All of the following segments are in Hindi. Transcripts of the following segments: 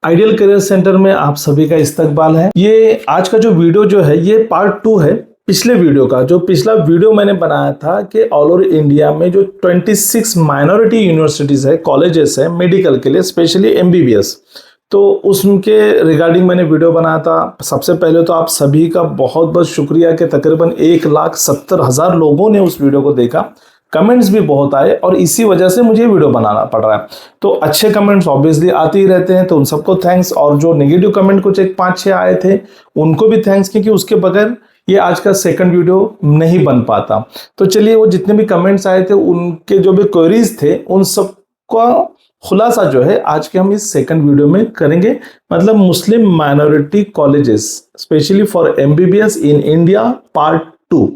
आइडियल करियर सेंटर में आप सभी का इस्तकबाल है। ये आज का जो वीडियो जो है ये पार्ट 2 है पिछले वीडियो का। जो पिछला वीडियो मैंने बनाया था कि ऑल ओवर इंडिया में जो 26 माइनॉरिटी यूनिवर्सिटीज है, कॉलेजेस है मेडिकल के लिए, स्पेशली एमबीबीएस, तो उसके रिगार्डिंग मैंने वीडियो बनाया था। सबसे पहले तो आप सभी का बहुत बहुत शुक्रिया कि तकरीबन 1,70,000 लोगों ने उस वीडियो को देखा। कमेंट्स भी बहुत आए और इसी वजह से मुझे वीडियो बनाना पड़ रहा है। तो अच्छे कमेंट्स ऑब्वियसली आते ही रहते हैं, तो उन सबको थैंक्स। और जो नेगेटिव कमेंट कुछ 1-5-6 आए थे उनको भी थैंक्स, क्योंकि उसके बगैर ये आज का सेकंड वीडियो नहीं बन पाता। तो चलिए, वो जितने भी कमेंट्स आए थे उनके जो भी क्वेरीज थे उन सबका खुलासा जो है आज के हम इस सेकंड वीडियो में करेंगे। मतलब मुस्लिम minority colleges specially for MBBS in India part 2।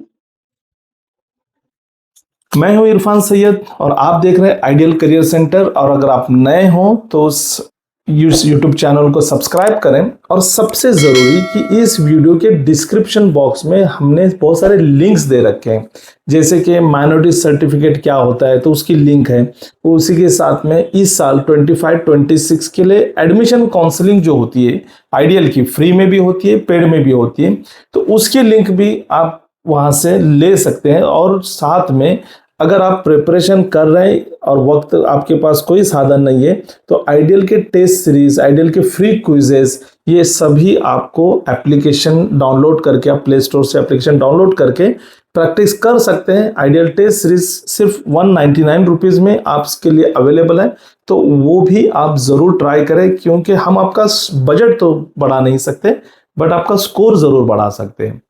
मैं हूं इरफान सैयद और आप देख रहे हैं आइडियल करियर सेंटर। और अगर आप नए हो तो उस यूट्यूब चैनल को सब्सक्राइब करें। और सबसे जरूरी कि इस वीडियो के डिस्क्रिप्शन बॉक्स में हमने बहुत सारे लिंक्स दे रखे हैं, जैसे कि माइनॉरिटी सर्टिफिकेट क्या होता है तो उसकी लिंक है। उसी के साथ में इस साल 25-26 के लिए एडमिशन काउंसलिंग जो होती है आइडियल की, फ्री में भी होती है, पेड में भी होती है, तो उसकी लिंक भी आप वहां से ले सकते हैं। और साथ में अगर आप प्रिपरेशन कर रहे हैं और वक्त आपके पास कोई साधन नहीं है तो आइडियल के टेस्ट सीरीज, आइडियल के फ्री क्विजेस, ये सभी आपको एप्लीकेशन डाउनलोड करके, आप प्ले स्टोर से एप्लीकेशन डाउनलोड करके प्रैक्टिस कर सकते हैं। आइडियल टेस्ट सीरीज सिर्फ 199 रुपीज में आपके लिए अवेलेबल है, तो वो भी आप जरूर ट्राई करें, क्योंकि हम आपका बजट तो बढ़ा नहीं सकते बट आपका स्कोर जरूर बढ़ा सकते हैं।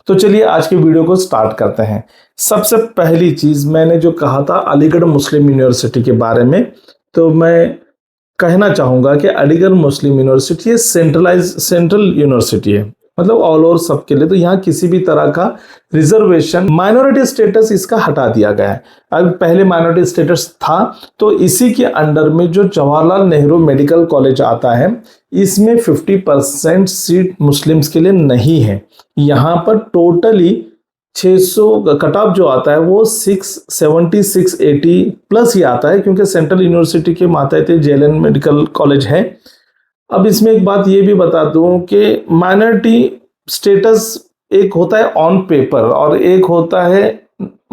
तो चलिए आज के वीडियो को स्टार्ट करते हैं। सबसे पहली चीज मैंने जो कहा था अलीगढ़ मुस्लिम यूनिवर्सिटी के बारे में, तो मैं कहना चाहूंगा कि अलीगढ़ मुस्लिम यूनिवर्सिटी सेंट्रल यूनिवर्सिटी है, मतलब ऑल ओवर सबके लिए। तो यहाँ किसी भी तरह का रिजर्वेशन, माइनॉरिटी स्टेटस इसका हटा दिया गया है। अब पहले माइनॉरिटी स्टेटस था, तो इसी के अंडर में जो जवाहरलाल नेहरू मेडिकल कॉलेज आता है, इसमें 50% सीट मुस्लिम्स के लिए नहीं है। यहाँ पर टोटली 600 कट ऑफ जो आता है वो 670 680 प्लस ही आता है, क्योंकि सेंट्रल यूनिवर्सिटी के मातहत जेएलएन मेडिकल कॉलेज है। अब इसमें एक बात ये भी बता दूं कि माइनॉरिटी स्टेटस एक होता है ऑन पेपर और एक होता है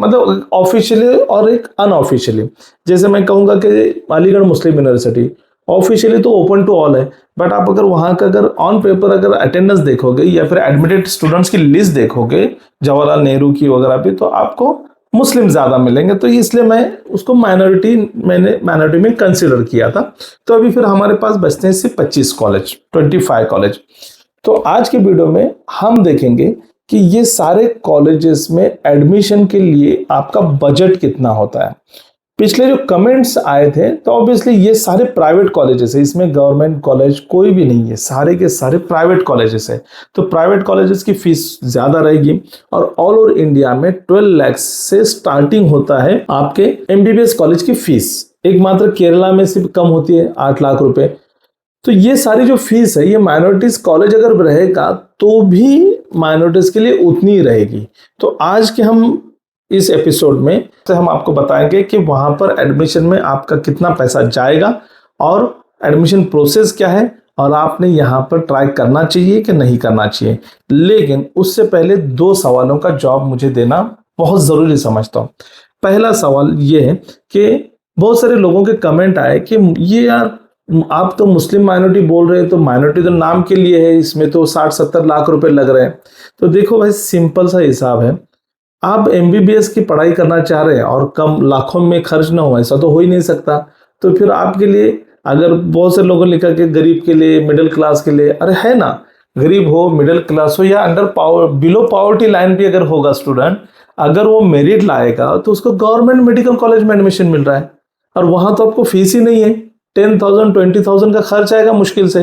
मतलब ऑफिशियली और एक अनऑफिशियली। जैसे मैं कहूँगा कि अलीगढ़ मुस्लिम यूनिवर्सिटी ऑफिशियली तो ओपन टू ऑल है, बट आप अगर वहाँ का अगर ऑन पेपर अगर अटेंडेंस देखोगे या फिर एडमिटेड स्टूडेंट्स की लिस्ट देखोगे जवाहरलाल नेहरू की वगैरह भी, तो आपको मुस्लिम ज्यादा मिलेंगे। तो इसलिए मैं उसको माइनॉरिटी में कंसिडर किया था। तो अभी फिर हमारे पास बचते हैं सिर्फ 25 कॉलेज। तो आज के वीडियो में हम देखेंगे कि ये सारे कॉलेजेस में एडमिशन के लिए आपका बजट कितना होता है। पिछले जो कमेंट्स आए थे तो ऑब्वियसली ये सारे प्राइवेट कॉलेजेस है, इसमें गवर्नमेंट कॉलेज कोई भी नहीं है, सारे के सारे प्राइवेट कॉलेजेस है। तो प्राइवेट कॉलेजेस की फीस ज्यादा रहेगी। और ऑल ओवर इंडिया में 12 लाख से स्टार्टिंग होता है आपके एमबीबीएस कॉलेज की फीस। एक मात्र केरला में सिर्फ कम होती है 8 लाख रुपए। तो ये सारी जो फीस है ये माइनॉरिटीज कॉलेज अगर रहेगा तो भी माइनॉरिटीज के लिए उतनी ही रहेगी। तो आज के हम इस एपिसोड में से हम आपको बताएंगे कि वहां पर एडमिशन में आपका कितना पैसा जाएगा और एडमिशन प्रोसेस क्या है और आपने यहाँ पर ट्राई करना चाहिए कि नहीं करना चाहिए। लेकिन उससे पहले 2 सवालों का जवाब मुझे देना बहुत जरूरी समझता हूँ। पहला सवाल ये है कि बहुत सारे लोगों के कमेंट आए कि ये यार आप तो मुस्लिम माइनॉरिटी बोल रहे हैं, तो माइनॉरिटी तो नाम के लिए है, इसमें तो 60-70 लाख रुपए लग रहे हैं। तो देखो भाई, सिंपल सा हिसाब है। आप एमबीबीएस की पढ़ाई करना चाह रहे हैं और कम लाखों में खर्च ना हो, ऐसा तो हो ही नहीं सकता। तो फिर आपके लिए, अगर बहुत से लोगों ने लिखा कि गरीब के लिए, मिडिल क्लास के लिए, अरे है ना, गरीब हो, मिडिल क्लास हो या बिलो पॉवर्टी लाइन भी अगर होगा स्टूडेंट, अगर वो मेरिट लाएगा तो उसको गवर्नमेंट मेडिकल कॉलेज में एडमिशन मिल रहा है और वहां तो आपको फीस ही नहीं है। 10,000 20,000 का खर्च आएगा मुश्किल से,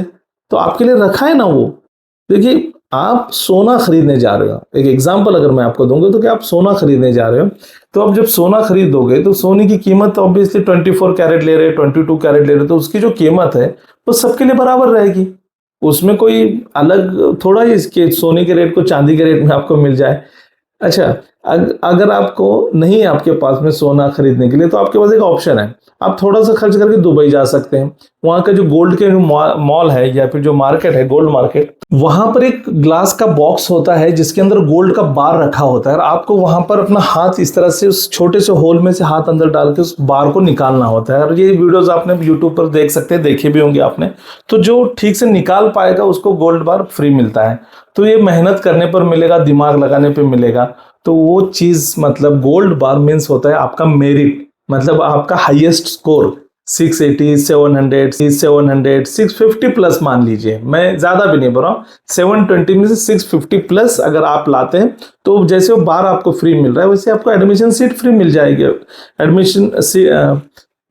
तो आपके लिए रखा है ना वो। देखिए, आप सोना खरीदने जा रहे हो, एक एग्जांपल अगर मैं आपको दूंगा तो कि आप सोना खरीदने जा रहे हो, तो आप जब सोना खरीदोगे तो सोने की कीमत ऑब्वियसली 24 कैरेट ले रहे, 22 कैरेट ले रहे, तो उसकी जो कीमत है वो सबके लिए बराबर रहेगी। उसमें कोई अलग थोड़ा ही इसके सोने के रेट को चांदी के रेट में आपको मिल जाए। अच्छा, अगर आपको नहीं है आपके पास में सोना खरीदने के लिए, तो आपके पास एक ऑप्शन है, आप थोड़ा सा खर्च करके दुबई जा सकते हैं। वहाँ का जो गोल्ड के मॉल है या फिर जो मार्केट है, गोल्ड मार्केट, वहां पर एक ग्लास का बॉक्स होता है जिसके अंदर गोल्ड का बार रखा होता है, और आपको वहां पर अपना हाथ इस तरह से उस छोटे से होल में से हाथ अंदर डाल के उस बार को निकालना होता है। और ये वीडियोस आपने यूट्यूब पर देख सकते हैं, देखे भी होंगे आपने। तो जो ठीक से निकाल पाएगा उसको गोल्ड बार फ्री मिलता है। तो ये मेहनत करने पर मिलेगा, दिमाग लगाने पर मिलेगा। तो वो चीज मतलब गोल्ड बार मीन्स होता है आपका मेरिट, मतलब आपका हाईएस्ट स्कोर 680, 700, 700, 650 प्लस मान लीजिए, मैं ज्यादा भी नहीं बोल रहा हूँ, 720 में से 650 प्लस अगर आप लाते हैं तो जैसे वो बार आपको फ्री मिल रहा है वैसे आपको एडमिशन सीट फ्री मिल जाएगी, एडमिशन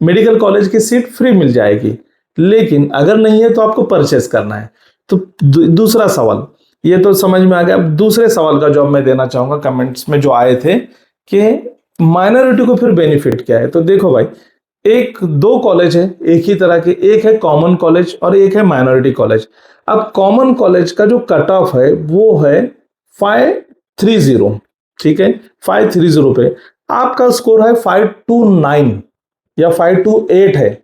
मेडिकल कॉलेज की सीट फ्री मिल जाएगी। लेकिन अगर नहीं है तो आपको परचेस करना है। तो दूसरा सवाल ये तो समझ में आ गया। अब दूसरे सवाल का जवाब मैं देना चाहूंगा, कमेंट्स में जो आए थे कि माइनॉरिटी को फिर बेनिफिट क्या है। तो देखो भाई, एक दो कॉलेज है एक ही तरह के, एक है कॉमन कॉलेज और एक है माइनॉरिटी कॉलेज। अब कॉमन कॉलेज का जो कट ऑफ है वो है 530, ठीक है, 530 पे आपका स्कोर है 529 या 528 है,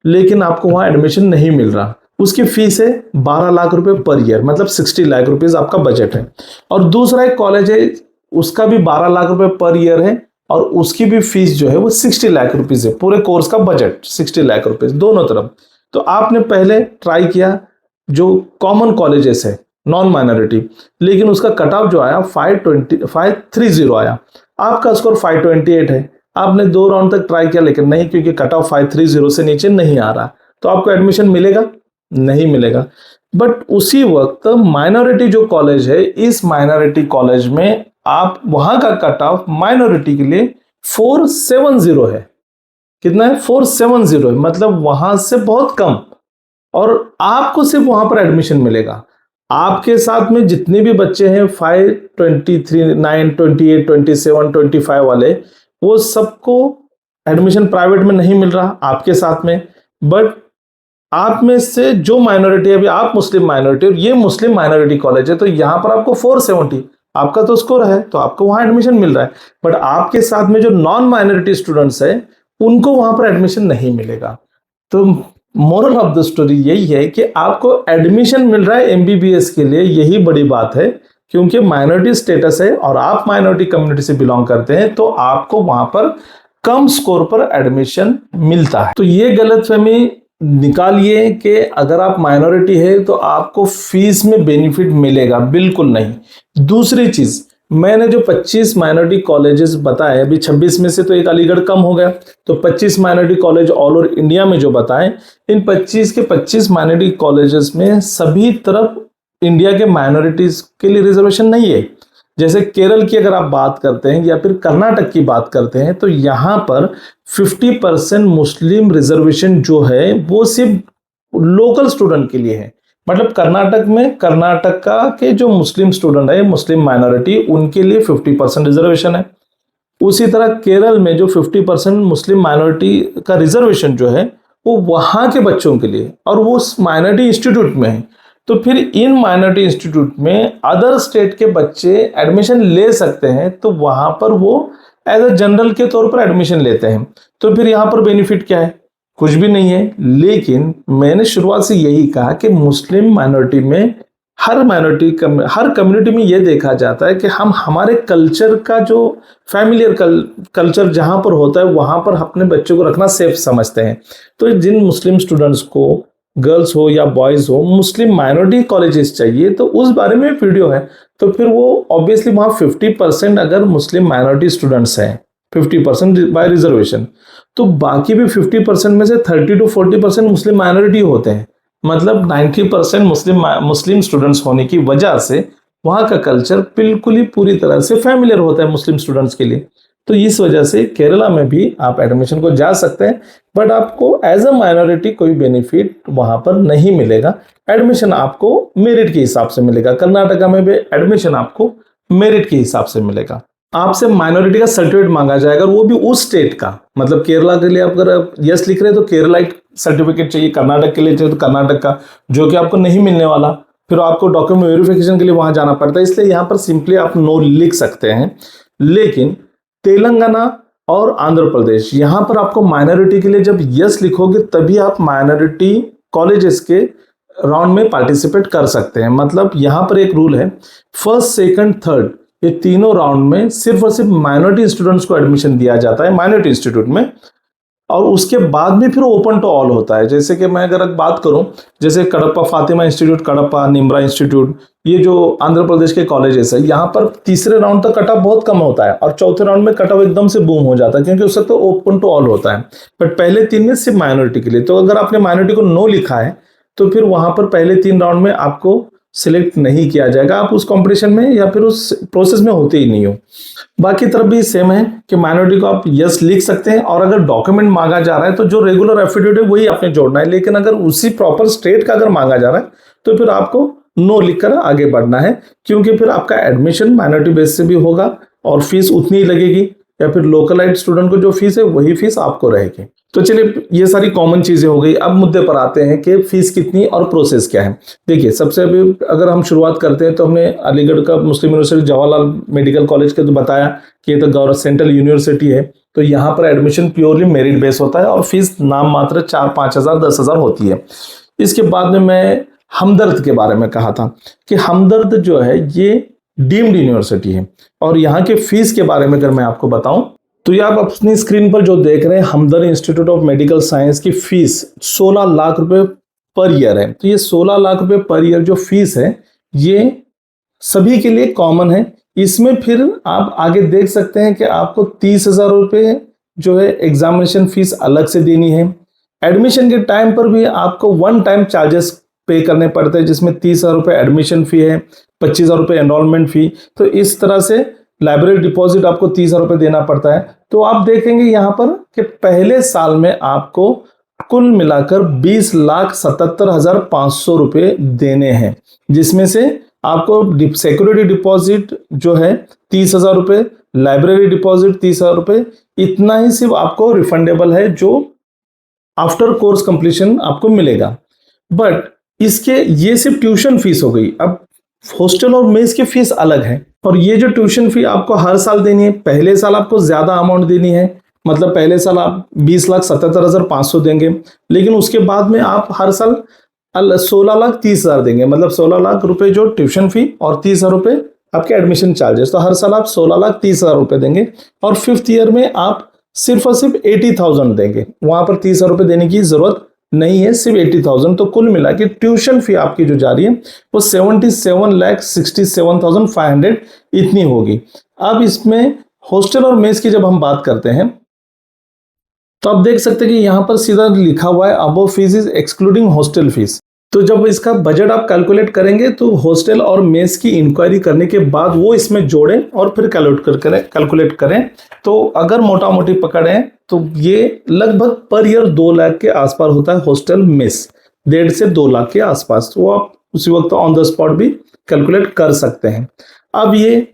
लेकिन आपको वहां एडमिशन नहीं मिल रहा। उसकी फीस है 12 लाख रुपए पर ईयर, मतलब 60 लाख रुपीज आपका बजट है। और दूसरा एक कॉलेज है, उसका भी 12 लाख रुपए पर ईयर है और उसकी भी फीस जो है वो 60 लाख रुपीज है, पूरे कोर्स का बजट 60 लाख रुपीज दोनों तरफ। तो आपने पहले ट्राई किया जो कॉमन कॉलेजेस है नॉन माइनॉरिटी, लेकिन उसका कट ऑफ जो आया 530 आया, आपका स्कोर 528 है। आपने 2 राउंड तक ट्राई किया लेकिन नहीं, क्योंकि कट ऑफ 530 से नीचे नहीं आ रहा, तो आपको एडमिशन मिलेगा नहीं मिलेगा। बट उसी वक्त माइनॉरिटी जो कॉलेज है, इस माइनॉरिटी कॉलेज में आप वहां का कट ऑफ माइनॉरिटी के लिए 470 है। कितना है? 470 है, मतलब वहां से बहुत कम। और आपको सिर्फ वहां पर एडमिशन मिलेगा। आपके साथ में जितने भी बच्चे हैं 523, 9, 28, 27, 25 वाले, वो सबको एडमिशन प्राइवेट में नहीं मिल रहा आपके साथ में। बट आप में से जो माइनॉरिटी है, अभी आप मुस्लिम माइनॉरिटी और ये मुस्लिम माइनॉरिटी कॉलेज है, तो यहां पर आपको 470 आपका तो स्कोर है, तो आपको वहां एडमिशन मिल रहा है। बट आपके साथ में जो नॉन माइनॉरिटी स्टूडेंट्स है उनको वहां पर एडमिशन नहीं मिलेगा। तो मोरल ऑफ द स्टोरी यही है कि आपको एडमिशन मिल रहा है एमबीबीएस के लिए, यही बड़ी बात है, क्योंकि माइनॉरिटी स्टेटस है और आप माइनॉरिटी कम्युनिटी से बिलोंग करते हैं, तो आपको वहां पर कम स्कोर पर एडमिशन मिलता है। तो ये गलतफहमी निकालिए कि अगर आप माइनॉरिटी है तो आपको फीस में बेनिफिट मिलेगा, बिल्कुल नहीं। दूसरी चीज, मैंने जो 25 माइनॉरिटी कॉलेजेस बताए, अभी 26 में से तो एक अलीगढ़ कम हो गया, तो 25 minority college all over India में जो बताएं, इन 25 के 25 माइनॉरिटी कॉलेजेस में सभी तरफ इंडिया के माइनॉरिटीज के लिए रिजर्वेशन नहीं है। जैसे केरल की अगर आप बात करते हैं या फिर कर्नाटक की बात करते हैं, तो यहां पर 50% मुस्लिम रिजर्वेशन जो है वो सिर्फ लोकल स्टूडेंट के लिए है। मतलब कर्नाटक में कर्नाटका के जो मुस्लिम स्टूडेंट है, मुस्लिम माइनॉरिटी, उनके लिए 50% रिजर्वेशन है। उसी तरह केरल में जो 50% मुस्लिम माइनॉरिटी का रिजर्वेशन जो है वो वहां के बच्चों के लिए, और वो माइनॉरिटी इंस्टीट्यूट में है। तो फिर इन माइनॉरिटी इंस्टीट्यूट में अदर स्टेट के बच्चे एडमिशन ले सकते हैं, तो वहां पर वो एज अ जनरल के तौर पर एडमिशन लेते हैं। तो फिर यहां पर बेनिफिट क्या है? कुछ भी नहीं है। लेकिन मैंने शुरुआत से यही कहा कि मुस्लिम माइनॉरिटी में हर कम्युनिटी में यह देखा जाता है कि हम हमारे कल्चर का जो फैमिलियर कल्चर जहां पर होता है वहां पर अपने बच्चों को रखना सेफ समझते हैं। तो जिन मुस्लिम स्टूडेंट्स को, गर्ल्स हो या बॉयज हो, मुस्लिम माइनॉरिटी कॉलेजेस चाहिए, तो उस बारे में वीडियो है। तो फिर वो ऑब्वियसली वहां 50% अगर मुस्लिम माइनॉरिटी स्टूडेंट्स हैं, 50% बाय रिजर्वेशन, तो बाकी भी 50% में से 30 to 40% मुस्लिम माइनॉरिटी होते हैं। मतलब 90% मुस्लिम स्टूडेंट्स होने की वजह से वहां का कल्चर बिल्कुल ही पूरी तरह से फैमिलियर होता है मुस्लिम स्टूडेंट्स के लिए। तो इस वजह से केरला में भी आप एडमिशन को जा सकते हैं, बट आपको एज अ माइनॉरिटी कोई बेनिफिट वहां पर नहीं मिलेगा। एडमिशन आपको मेरिट के हिसाब से मिलेगा। कर्नाटका में भी एडमिशन आपको मेरिट के हिसाब से मिलेगा। आपसे माइनॉरिटी का सर्टिफिकेट मांगा जाएगा, वो भी उस स्टेट का। मतलब केरला के लिए अगर आप यस लिख रहे हैं तो केरलाइट सर्टिफिकेट चाहिए, कर्नाटक के लिए चाहिए तो कर्नाटक का, जो कि आपको नहीं मिलने वाला। फिर आपको डॉक्यूमेंट वेरिफिकेशन के लिए वहां जाना पड़ता है, इसलिए यहाँ पर सिंपली आप नो लिख सकते हैं। लेकिन तेलंगाना और आंध्र प्रदेश यहाँ पर आपको माइनॉरिटी के लिए जब यस लिखोगे तभी आप माइनॉरिटी कॉलेजेस के राउंड में पार्टिसिपेट कर सकते हैं। मतलब यहाँ पर एक रूल है, फर्स्ट सेकंड थर्ड ये तीनों राउंड में सिर्फ और सिर्फ माइनॉरिटी स्टूडेंट्स को एडमिशन दिया जाता है माइनॉरिटी इंस्टीट्यूट में, और उसके बाद में फिर ओपन टू ऑल होता है। जैसे कि मैं अगर बात करूं, जैसे कडप्पा फातिमा इंस्टीट्यूट, कडप्पा निम्रा इंस्टीट्यूट, ये जो आंध्र प्रदेश के कॉलेजेस है, यहाँ पर तीसरे राउंड तक कट ऑफ बहुत कम होता है और चौथे राउंड में कट ऑफ एकदम से बूम हो जाता है, क्योंकि उससे तो ओपन टू ऑल होता है। बट पहले तीन में सिर्फ माइनॉरिटी के लिए, तो अगर आपने माइनॉरिटी को नो लिखा है तो फिर वहां पर पहले तीन राउंड में आपको सिलेक्ट नहीं किया जाएगा, आप उस कंपटीशन में या फिर उस प्रोसेस में होते ही नहीं हो। बाकी तरफ भी सेम है कि माइनॉरिटी को आप यस लिख सकते हैं, और अगर डॉक्यूमेंट मांगा जा रहा है तो जो रेगुलर एफिडेविट है वही आपने जोड़ना है, लेकिन अगर उसी प्रॉपर स्टेट का अगर मांगा जा रहा है तो फिर आपको नो लिखकर आगे बढ़ना है, क्योंकि फिर आपका एडमिशन माइनॉरिटी बेस से भी होगा और फीस उतनी ही लगेगी, या फिर लोकलाइट स्टूडेंट को जो फीस है वही फीस आपको रहेगी। तो चलिए ये सारी कॉमन चीजें हो गई। अब मुद्दे पर आते हैं कि फीस कितनी और प्रोसेस क्या है। देखिए, सबसे अभी अगर हम शुरुआत करते हैं तो हमने अलीगढ़ का मुस्लिम यूनिवर्सिटी जवाहरलाल मेडिकल कॉलेज के तो बताया कि ये तो गवर्नमेंट सेंट्रल यूनिवर्सिटी है, तो यहाँ पर एडमिशन प्योरली मेरिट बेस होता है और फीस नाम मात्र 4-5 हज़ार 10 हज़ार होती है। इसके बाद में मैं हमदर्द के बारे में कहा था कि हमदर्द जो है ये डीम्ड यूनिवर्सिटी है, और यहाँ के फीस के बारे में अगर मैं आपको बताऊं तो ये आप अपनी स्क्रीन पर जो देख रहे हैं, हमदर्द इंस्टीट्यूट ऑफ मेडिकल साइंस की फीस 16 लाख रुपए पर ईयर है। तो ये 16 लाख रुपए पर ईयर जो फीस है ये सभी के लिए कॉमन है। इसमें फिर आप आगे देख सकते हैं कि आपको 30 हज़ार रुपये जो है एग्जामिनेशन फीस अलग से देनी है। एडमिशन के टाइम पर भी आपको वन टाइम चार्जेस पे करने पड़ते हैं, जिसमें 30 हज़ार रुपये एडमिशन फी है, 25 हज़ार रुपये एनरोलमेंट फी। तो इस तरह से लाइब्रेरी डिपॉजिट आपको 30 हज़ार रुपये देना पड़ता है। तो आप देखेंगे यहाँ पर कि पहले साल में आपको कुल मिलाकर 20,77,500 रुपये देने हैं, जिसमें से आपको सिक्योरिटी डिपॉजिट जो है 30 हज़ार रुपये, लाइब्रेरी डिपॉजिट 30 हज़ार रुपये, इतना ही सिर्फ आपको रिफंडेबल है जो आफ्टर कोर्स कंप्लीशन आपको मिलेगा। बट इसके ये सिर्फ ट्यूशन फीस हो गई। अब हॉस्टल और मेस की फीस अलग है, और ये जो ट्यूशन फी आपको हर साल देनी है। पहले साल आपको ज्यादा अमाउंट देनी है, मतलब पहले साल आप 20,77,500 देंगे, लेकिन उसके बाद में आप हर साल 16,30,000 देंगे, मतलब 16 लाख रुपए जो ट्यूशन फी और 30 हज़ार रुपये आपके एडमिशन चार्जेस। तो हर साल आप 16,30,000 रुपये देंगे, और फिफ्थ ईयर में आप सिर्फ और सिर्फ 80,000 देंगे। वहां पर 30 हज़ार रुपये देने की जरूरत नहीं है, सिर्फ 80,000। तो कुल मिला के ट्यूशन फी आपकी जो जा रही है वो 77,67,500 इतनी होगी। अब इसमें हॉस्टल और मेस की जब हम बात करते हैं तो आप देख सकते हैं कि यहाँ पर सीधा लिखा हुआ है above fees is excluding hostel fees. तो जब इसका बजट आप कैलकुलेट करेंगे तो हॉस्टल और मेस की इंक्वायरी करने के बाद वो इसमें जोड़ें और फिर कैलकुलेट करें। तो अगर मोटा मोटी पकड़ें तो ये लगभग पर ईयर 2 लाख के आसपास होता है हॉस्टल मेस, 1.5 से 2 लाख के आसपास। तो आप उसी वक्त ऑन द स्पॉट भी कैलकुलेट कर सकते हैं। अब ये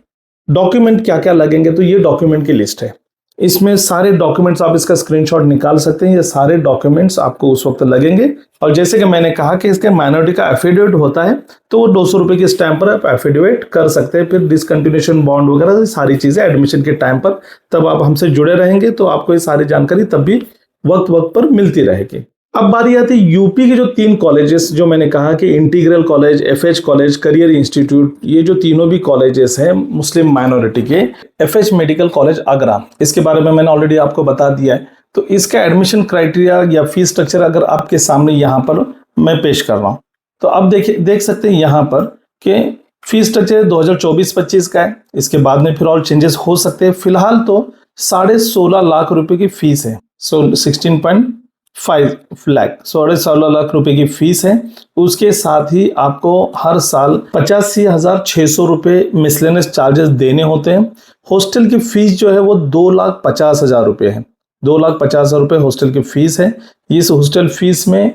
डॉक्यूमेंट क्या क्या लगेंगे, तो ये डॉक्यूमेंट की लिस्ट है। इसमें सारे डॉक्यूमेंट्स आप इसका स्क्रीनशॉट निकाल सकते हैं। ये सारे डॉक्यूमेंट्स आपको उस वक्त लगेंगे, और जैसे कि मैंने कहा कि इसके माइनॉरिटी का एफिडेविट होता है तो वो 200 रुपये की स्टैंप पर आप एफिडेविट कर सकते हैं। फिर डिसकंटिन्यूएशन बॉन्ड वगैरह सारी चीज़ें एडमिशन के टाइम पर, तब आप हमसे जुड़े रहेंगे तो आपको ये सारी जानकारी तब भी वक्त वक्त पर मिलती रहेगी। अब बारी आती है यूपी के जो 3 कॉलेजेस जो मैंने कहा कि integral college, FH college, career institute, ये जो तीनों भी कॉलेजेस हैं मुस्लिम माइनॉरिटी के। एफएच मेडिकल कॉलेज आगरा, इसके बारे में मैंने ऑलरेडी आपको बता दिया है। तो इसका एडमिशन क्राइटेरिया या फीस स्ट्रक्चर अगर आपके सामने यहाँ पर मैं पेश कर रहा हूँ, तो आप देख सकते हैं यहाँ पर कि फीस स्ट्रक्चर 2024-25 का है। इसके बाद में फिर और चेंजेस हो सकते हैं। फिलहाल तो 16.5 लाख रुपए की फीस है, 16.5 लाख, 16.5 लाख रुपए की फीस है। उसके साथ ही आपको हर साल 85,600 रुपये मिसलेनियस चार्जेस देने होते हैं। हॉस्टल की फीस जो है वो 2,50,000 रुपये है, 2,50,000 रुपये हॉस्टल की फीस है। इस हॉस्टल फीस में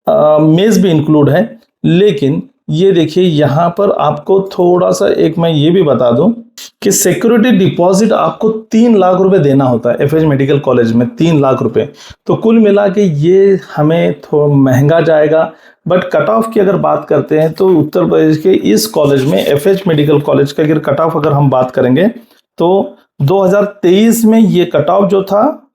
मेस भी इंक्लूड है, लेकिन ये देखिए यहाँ पर आपको थोड़ा सा एक मैं ये भी बता दूं कि सिक्योरिटी डिपॉजिट आपको 3 लाख रुपए देना होता है एफएच मेडिकल कॉलेज में, 3 लाख रुपए। तो कुल मिला के ये हमें थोड़ा महंगा जाएगा। बट कट ऑफ की अगर बात करते हैं तो उत्तर प्रदेश के इस कॉलेज में एफएच मेडिकल कॉलेज का अगर कट ऑफ अगर हम बात करेंगे तो 2023 में ये कट ऑफ जो था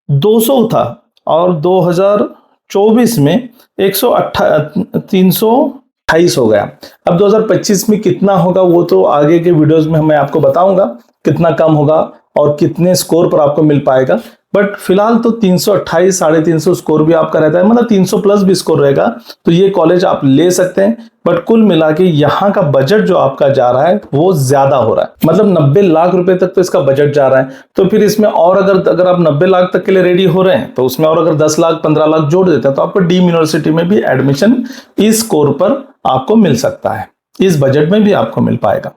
200 था और 2024 में 328 हो गया। अब 2025 में कितना होगा वो तो आगे के वीडियोस में मैं आपको बताऊंगा कितना कम होगा और कितने स्कोर पर आपको मिल पाएगा। बट फिलहाल तो 328 350 स्कोर भी आपका रहता है, मतलब 300 प्लस भी स्कोर रहेगा तो ये कॉलेज आप ले सकते हैं। बट कुल मिला के यहाँ का बजट जो आपका जा रहा है वो ज्यादा हो रहा है, मतलब 90 लाख रुपए तक तो इसका बजट जा रहा है। तो फिर इसमें और अगर आप 90 लाख तक के लिए रेडी हो रहे हैं तो उसमें और अगर 10 लाख 15 लाख जोड़ देते हैं तो आपको डीम यूनिवर्सिटी में भी एडमिशन इस स्कोर पर आपको मिल सकता है, इस बजट में भी आपको मिल पाएगा।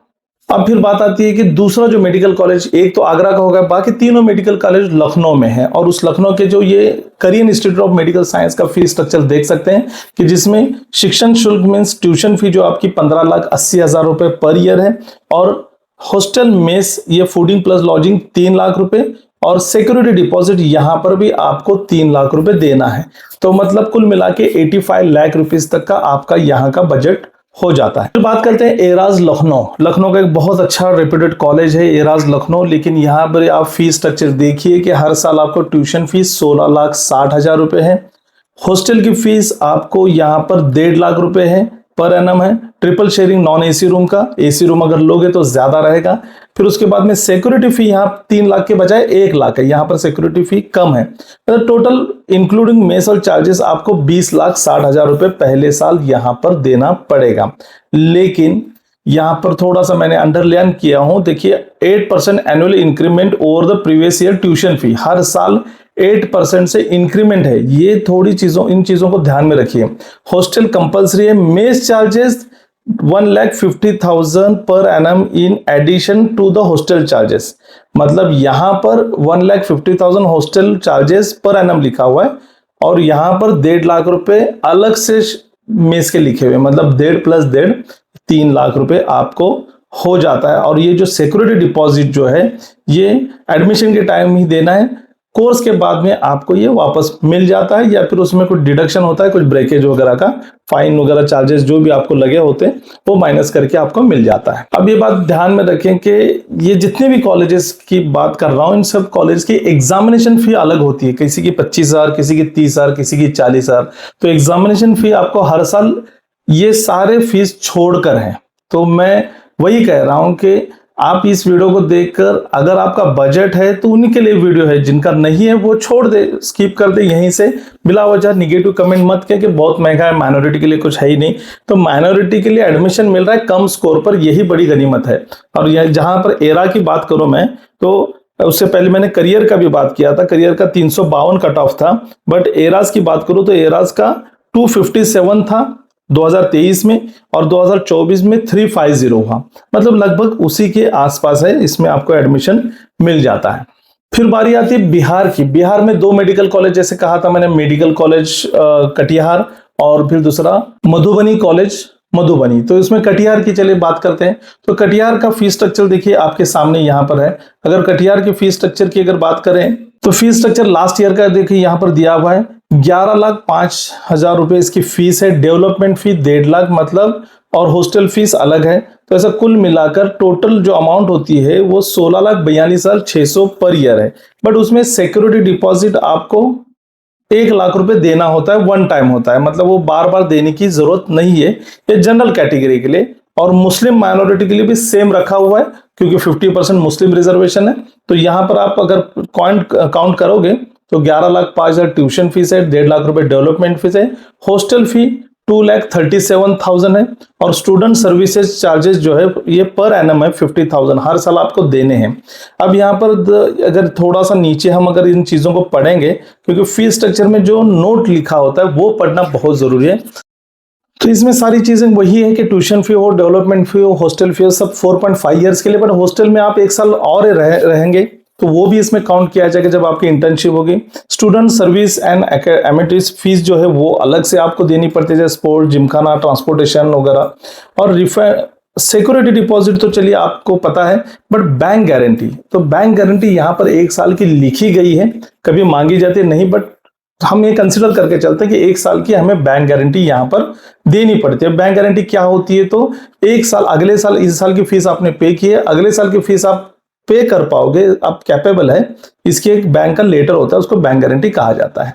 अब फिर बात आती है कि दूसरा जो मेडिकल कॉलेज, एक तो आगरा का होगा, बाकी तीनों मेडिकल कॉलेज लखनऊ में है। और उस लखनऊ के जो ये Korean institute of medical science का फीस स्ट्रक्चर देख सकते हैं कि जिसमें शिक्षण शुल्क मीन्स ट्यूशन फी जो आपकी 15,80,000 रुपए पर ईयर है, और हॉस्टल मेस ये फूडिंग प्लस लॉजिंग 3 लाख रुपए, और सिक्योरिटी डिपॉजिट यहां पर भी आपको 3 लाख रुपए देना है। तो मतलब कुल मिला के 85 लाख रुपीस तक का आपका यहाँ का बजट हो जाता है। फिर बात करते हैं एराज लखनऊ। लखनऊ का एक बहुत अच्छा रेप्यूटेड कॉलेज है एराज लखनऊ, लेकिन यहाँ पर आप फीस स्ट्रक्चर देखिए कि हर साल आपको ट्यूशन फीस 16,60,000 रुपए है। हॉस्टल की फीस आपको यहाँ पर 1.5 लाख रुपए है पर एनम है। Triple sharing non AC room का, एसी रूम अगर लोगे तो ज्यादा रहेगा। फिर उसके बाद में सिक्योरिटी फी यहाँ 3 लाख के बजाय 1 लाख है, यहाँ पर सिक्योरिटी फी कम है। तो टोटल इंक्लूडिंग मेस और चार्जेस आपको 20,60,000 रुपए पहले साल यहाँ पर देना पड़ेगा। लेकिन यहाँ पर थोड़ा सा मैंने अंडरलाइन किया हूं, देखिए 8% annual increment over the previous year tuition fee, हर साल 8% से इंक्रीमेंट है। ये थोड़ी इन चीजों को ध्यान में रखिए। हॉस्टल कंपलसरी है। Mess charges 1,50,000 per annum in addition to the hostel charges, मतलब यहां पर 1,50,000 हॉस्टल चार्जेस पर एनम लिखा हुआ है और यहां पर 1.5 लाख रुपए अलग से मेस के लिखे हुए, मतलब 1.5 प्लस 1.5 3 लाख रुपए आपको हो जाता है। और ये जो सिक्योरिटी डिपॉजिट जो है ये एडमिशन के टाइम ही देना है, कोर्स के बाद में आपको ये वापस मिल जाता है या फिर उसमें कुछ डिडक्शन होता है, कुछ ब्रेकेज वगैरह का, फाइन वगैरह चार्जेस जो भी आपको लगे होते हैं वो माइनस करके आपको मिल जाता है। अब ये बात ध्यान में रखें कि ये जितने भी कॉलेजेस की बात कर रहा हूं इन सब कॉलेज की एग्जामिनेशन फी अलग होती है, किसी की 25,000, किसी की 30,000, किसी की 40,000। तो एग्जामिनेशन फी आपको हर साल ये सारे फीस छोड़कर है। तो मैं वही कह रहा हूं कि आप इस वीडियो को देखकर अगर आपका बजट है तो उन्हीं के लिए वीडियो है, जिनका नहीं है वो छोड़ दे, स्किप कर दे। यहीं से बिला वजह निगेटिव कमेंट मत करें कि बहुत महंगा है, माइनॉरिटी के लिए कुछ है ही नहीं। तो माइनॉरिटी के लिए एडमिशन मिल रहा है कम स्कोर पर, यही बड़ी गनीमत है। और यह जहां पर एरा की बात करूं मैं, तो उससे पहले मैंने करियर का भी बात किया था, करियर का 352 कट ऑफ था। बट एराज की बात करूं तो एराज का 257 था 2023 में और 2024 में 350 हुआ, मतलब लगभग उसी के आसपास है, इसमें आपको एडमिशन मिल जाता है। फिर बारी आती है बिहार की। बिहार में 2 मेडिकल कॉलेज, जैसे कहा था मैंने, मेडिकल कॉलेज कटिहार और फिर दूसरा मधुबनी कॉलेज मधुबनी। तो इसमें कटिहार की चलिए बात करते हैं। तो कटिहार का फीस स्ट्रक्चर देखिए आपके सामने यहाँ पर है। अगर कटिहार की फीस स्ट्रक्चर की अगर बात करें तो फीस स्ट्रक्चर लास्ट ईयर का देखिए यहाँ पर दिया हुआ है, 11,05,000 रुपए इसकी फीस है। डेवलपमेंट फी 1.5 लाख मतलब, और हॉस्टल फीस अलग है। तो ऐसा कुल मिलाकर टोटल जो अमाउंट होती है वो 16,42,600 पर ईयर है। बट उसमें सिक्योरिटी डिपॉजिट आपको 1 लाख रुपए देना होता है, वन टाइम होता है, मतलब वो बार बार देने की जरूरत नहीं है। ये जनरल कैटेगरी के लिए और मुस्लिम माइनॉरिटी के लिए भी सेम रखा हुआ है, क्योंकि 50% मुस्लिम रिजर्वेशन है। तो यहां पर आप अगर काउंट करोगे तो 11,05,000 ट्यूशन फीस है, 1.5 लाख रुपए डेवलपमेंट फीस है, हॉस्टल फी 2,37,000 है, और स्टूडेंट सर्विसेज चार्जेस जो है ये पर एनम है 50,000 हर साल आपको देने हैं। अब यहाँ पर अगर थोड़ा सा नीचे हम अगर इन चीजों को पढ़ेंगे, क्योंकि फीस स्ट्रक्चर में जो नोट लिखा होता है वो पढ़ना बहुत जरूरी है। तो इसमें सारी चीजें वही है कि ट्यूशन फी हो, डेवलपमेंट फी हो, हॉस्टल फी हो, सब 4.5 ईयर्स के लिए। बट हॉस्टल में आप 1 साल और रहेंगे तो वो भी इसमें काउंट किया जाएगा जब आपकी इंटर्नशिप होगी। Student service and amenities fees जो है वो अलग से आपको देनी पड़ती है, जैसे स्पोर्ट, जिमखाना, ट्रांसपोर्टेशन वगैरह। और सिक्योरिटी डिपॉजिट तो चलिए आपको पता है, बट बैंक गारंटी, तो बैंक गारंटी यहाँ पर 1 साल की लिखी गई है, कभी मांगी जाती है नहीं, बट हम ये कंसिडर करके चलते हैं कि 1 साल की हमें बैंक गारंटी यहाँ पर देनी पड़ती है। बैंक गारंटी क्या होती है, तो 1 साल, अगले साल, इस साल की फीस आपने पे की है, अगले साल की फीस आप पे कर पाओगे, आप कैपेबल है, इसकी एक बैंक का लेटर होता है, उसको बैंक गारंटी कहा जाता है।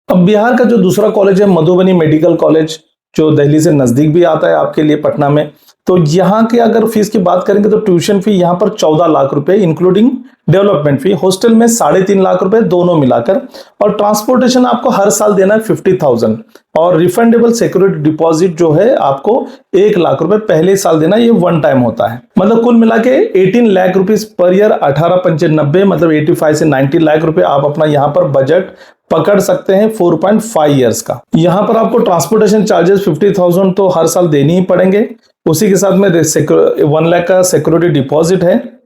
अब बिहार का जो दूसरा कॉलेज है मधुबनी मेडिकल कॉलेज, जो दिल्ली से नजदीक भी आता है आपके लिए पटना में, तो यहाँ की अगर फीस की बात करेंगे तो ट्यूशन फी यहाँ पर 14 लाख रुपए इंक्लूडिंग डेवलपमेंट फी, हॉस्टल में 3.5 लाख रुपए दोनों मिलाकर, और ट्रांसपोर्टेशन आपको हर साल देना है 50,000, और रिफंडेबल सिक्योरिटी डिपॉजिट जो है आपको 1 लाख रुपए पहले साल देना, ये वन टाइम होता है। मतलब कुल मिला के 18 लाख रुपीज पर ईयर, 18×5 मतलब 85 से 90 लाख रुपए आप अपना यहाँ पर बजट पकड़ सकते हैं 4.5 इयर्स का। यहाँ पर आपको ट्रांसपोर्टेशन चार्जेस 50,000 तो हर साल देनी ही पड़ेंगे, उसी के साथ में 1 लाख का सिक्योरिटी डिपॉजिट है।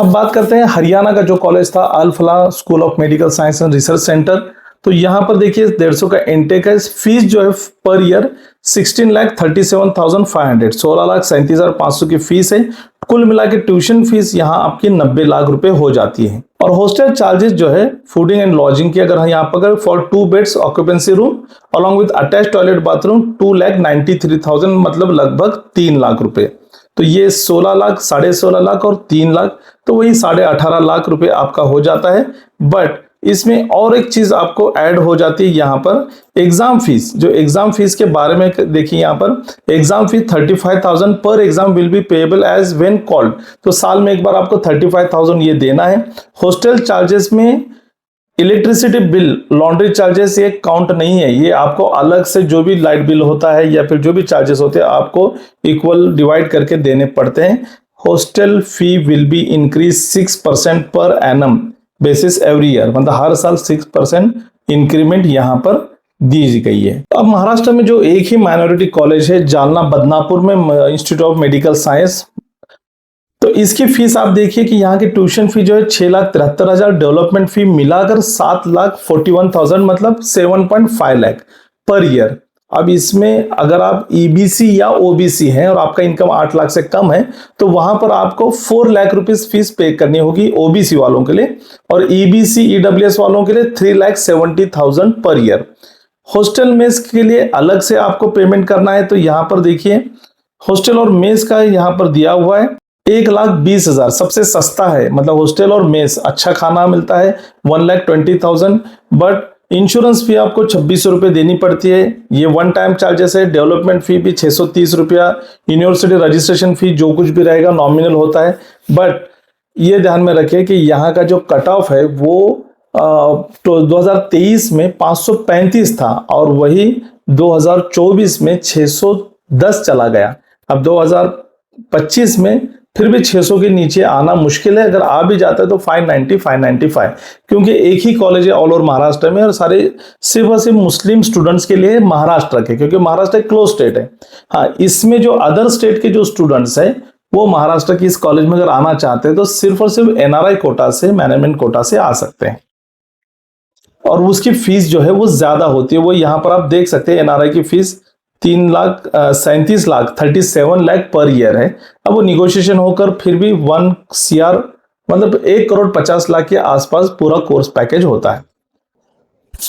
अब बात करते हैं हरियाणा का जो कॉलेज था Al Falah school of medical science and research centre, तो यहाँ पर देखिए 150 का इंटेक है। फीस जो है पर ईयर 16,37,500, 16,37,500 की फीस है। कुल मिला के ट्यूशन फीस यहाँ आपकी 90 लाख रुपए हो जाती है। और हॉस्टल चार्जेस जो है फूडिंग एंड लॉजिंग की अगर यहाँ पर for 2 beds occupancy room along with attach toilet bathroom 2,93,000 मतलब लगभग 3 लाख रुपए। तो ये 16 लाख, 16.5 लाख और 3 लाख, तो वही 18.5 लाख रुपए आपका हो जाता है। बट इसमें और एक चीज आपको ऐड हो जाती है यहाँ पर एग्जाम फीस। जो एग्जाम फीस के बारे में देखिए, यहाँ पर exam fees 35,000 per exam will be payable as when called, तो साल में एक बार आपको 35,000 ये देना है। हॉस्टल चार्जेस में इलेक्ट्रिसिटी बिल, लॉन्ड्री चार्जेस ये काउंट नहीं है, ये आपको अलग से जो भी लाइट बिल होता है या फिर जो भी चार्जेस होते हैं आपको इक्वल डिवाइड करके देने पड़ते हैं। Hostel fee will be increase 6% per annum basis every year, मतलब हर साल 6% इंक्रीमेंट यहाँ पर दी गई है। अब महाराष्ट्र में जो एक ही माइनॉरिटी कॉलेज है जालना बदनापुर में इंस्टीट्यूट ऑफ मेडिकल साइंस, तो इसकी फीस आप देखिए कि यहाँ की ट्यूशन फी जो है 6,73,000, डेवलपमेंट फी मिलाकर 7,41,000 मतलब 7.5 लाख पर ईयर। अब इसमें अगर आप ईबीसी या ओबीसी हैं और आपका इनकम 8 लाख से कम है तो वहां पर आपको 4 लाख रुपीस फीस पे करनी होगी ओबीसी वालों के लिए, और ईबीसी ईडब्ल्यूएस वालों के लिए 3,70,000 पर ईयर। हॉस्टल मेस के लिए अलग से आपको पेमेंट करना है, तो यहाँ पर देखिए हॉस्टल और मेस का यहाँ पर दिया हुआ है 1,20,000 सबसे सस्ता है, मतलब हॉस्टल और मेस अच्छा खाना मिलता है 1,20,000, बट इंश्योरेंस फी आपको 2600 रुपये देनी पड़ती है, ये वन टाइम चार्जेस है। डेवलपमेंट फी भी 630 रुपया, यूनिवर्सिटी रजिस्ट्रेशन फी जो कुछ भी रहेगा नॉमिनल होता है। बट ये ध्यान में रखिए कि यहाँ का जो कट ऑफ है वो तो 2023 में 535 था और वही 2024 में 610 चला गया। अब 2025 में फिर भी 600 के नीचे आना मुश्किल है, अगर आ भी जाता है तो 595, क्योंकि एक ही कॉलेज है ऑल ओवर महाराष्ट्र में और सारे सिर्फ और सिर्फ मुस्लिम स्टूडेंट्स के लिए महाराष्ट्र के, क्योंकि महाराष्ट्र एक क्लोज स्टेट है। हाँ, इसमें जो अदर स्टेट के जो स्टूडेंट्स हैं वो महाराष्ट्र की इस कॉलेज में अगर आना चाहते हैं तो सिर्फ और सिर्फ एनआरआई कोटा से, मैनेजमेंट कोटा से आ सकते हैं, और उसकी फीस जो है वो ज्यादा होती है। वो यहाँ पर आप देख सकते हैं एनआरआई की फीस 37 लाख पर ईयर है। अब वो निगोशिएशन होकर फिर भी 1 CR मतलब 1,50,00,000 के आसपास पूरा कोर्स पैकेज होता है।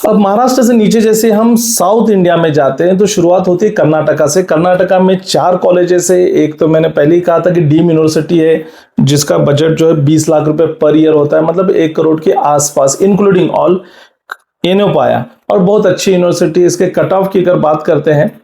अब महाराष्ट्र से नीचे जैसे हम साउथ इंडिया में जाते हैं तो शुरुआत होती है कर्नाटका से। कर्नाटका में 4 कॉलेजेस है। एक तो मैंने पहले ही कहा था कि डीम यूनिवर्सिटी है जिसका बजट जो है 20 लाख रुपए पर ईयर होता है, मतलब 1 करोड़ के आसपास इंक्लूडिंग ऑल एनोपाया, और बहुत अच्छी यूनिवर्सिटी। इसके कट ऑफ की अगर बात करते हैं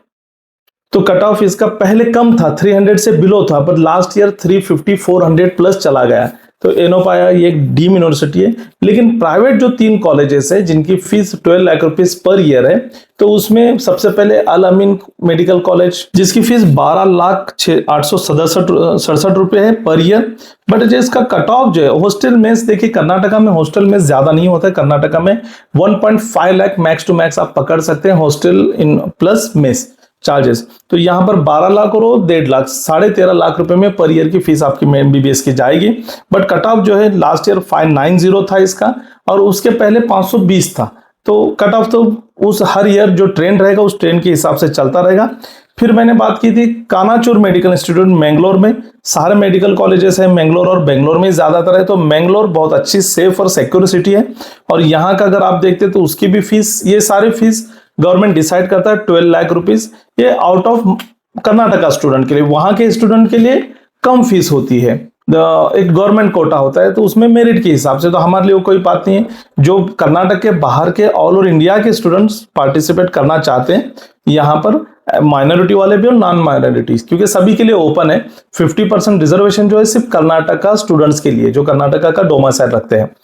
तो कट ऑफ इसका पहले कम था, 300 से बिलो था, पर लास्ट ईयर 350 400 प्लस चला गया। तो एनोपाया ये एक डीम यूनिवर्सिटी है। लेकिन प्राइवेट जो 3 कॉलेजेस है जिनकी fees 12 lakh rupees per year है, तो उसमें सबसे पहले अल अमीन मेडिकल कॉलेज जिसकी फीस 12,867 रुपए है पर ईयर। बट जो इसका कट ऑफ जो है हॉस्टल मेस, देखिए कर्नाटका में हॉस्टल मेस ज्यादा नहीं होता है। कर्नाटका में 1.5 लाख मैक्स टू मैक्स आप पकड़ सकते हैं hostel in plus mess charges. तो यहां पर 12 लाख और 1.5 लाख 13.5 लाख रुपए में पर ईयर की फीस आपकी एमबीबीएस की जाएगी। बट कट ऑफ जो है लास्ट ईयर 590 था इसका, और उसके पहले 520 था। तो कट ऑफ तो उस हर ईयर जो ट्रेंड रहेगा उस ट्रेंड के हिसाब से चलता रहेगा। फिर मैंने बात की थी कानाचूर मेडिकल इंस्टीट्यूट मैंगलोर में। सारे मेडिकल कॉलेजेस हैं मैंगलोर और बेंगलोर में ज्यादातर है, तो मैंगलोर बहुत अच्छी सेफ और सिक्योर सिटी है। और यहाँ का अगर आप देखते तो उसकी भी फीस, ये सारी फीस गवर्नमेंट डिसाइड करता है 12 लाख रुपीस। ये आउट ऑफ कर्नाटका स्टूडेंट के लिए, वहां के स्टूडेंट के लिए कम फीस होती है। एक गवर्नमेंट कोटा होता है, तो उसमें मेरिट के हिसाब से, तो हमारे लिए कोई बात नहीं है। जो कर्नाटक के बाहर के ऑल ओवर इंडिया के स्टूडेंट्स पार्टिसिपेट करना चाहते हैं, यहाँ पर माइनॉरिटी वाले भी और नॉन माइनॉरिटीज, क्योंकि सभी के लिए ओपन है। 50% रिजर्वेशन जो है सिर्फ कर्नाटका स्टूडेंट्स के लिए, जो कर्नाटका का डोमिसाइल रखते हैं।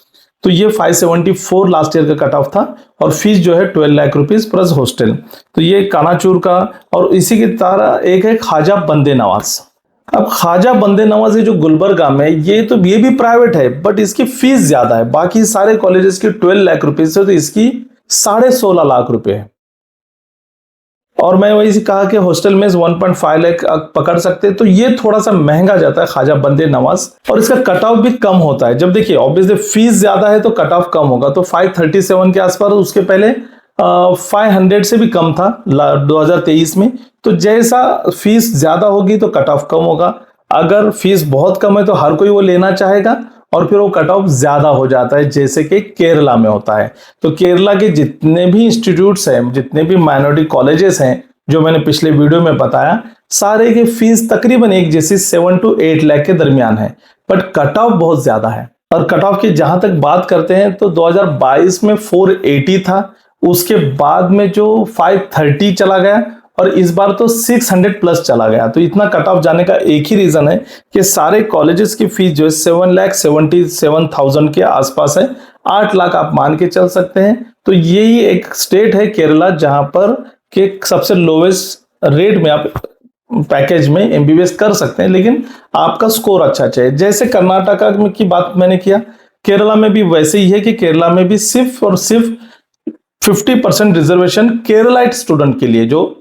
तो ये 574 लास्ट ईयर का कट ऑफ था, और फीस जो है 12 लाख रुपीज प्लस हॉस्टल। तो ये कानाचूर का, और इसी की तरह एक है ख्वाजा बंदे नवाज। अब ख्वाजा बंदे नवाज जो गुलबर्गा में, ये भी प्राइवेट है, बट इसकी फीस ज्यादा है। बाकी सारे कॉलेजेस की 12 लाख रुपीज है, तो इसकी 16.5 लाख रुपए है। और मैं वही कहा कि हॉस्टल में 1.5 लाख पकड़ सकते हैं, तो ये थोड़ा सा महंगा जाता है ख्वाजा बंदे नवाज, और इसका कट ऑफ भी कम होता है। जब देखिए ऑब्वियसली फीस ज्यादा है तो कट ऑफ कम होगा, तो 537 के आसपास, उसके पहले 500 से भी कम था 2023 में। तो जैसा फीस ज्यादा होगी तो कट ऑफ कम होगा, अगर फीस बहुत कम है तो हर कोई वो लेना चाहेगा, और फिर वो कट ऑफ ज्यादा हो जाता है, जैसे कि केरला में होता है। तो केरला के जितने भी इंस्टीट्यूट्स हैं, जितने भी माइनॉरिटी कॉलेजेस हैं, जो मैंने पिछले वीडियो में बताया, सारे की फीस तकरीबन एक जैसी 7 to 8 लाख के दरमियान है, बट कट ऑफ बहुत ज्यादा है। और कट ऑफ की जहां तक बात करते हैं तो 2022 में 480 था, उसके बाद में जो 530 चला गया, और इस बार तो 600 प्लस चला गया। तो इतना कट ऑफ जाने का एक ही रीजन है कि सारे कॉलेजेस की फीस जो है 7,77,000 के आसपास है। 8 लाख आप मान के चल सकते हैं। तो यही एक स्टेट है केरला, जहां पर के सबसे लोवेस्ट रेट में आप पैकेज में एमबीबीएस कर सकते हैं, लेकिन आपका स्कोर अच्छा चाहिए। जैसे कर्नाटका की बात मैंने किया, केरला में भी वैसे ही है कि केरला में भी सिर्फ और सिर्फ 50% रिजर्वेशन केरलाइट स्टूडेंट के लिए, जो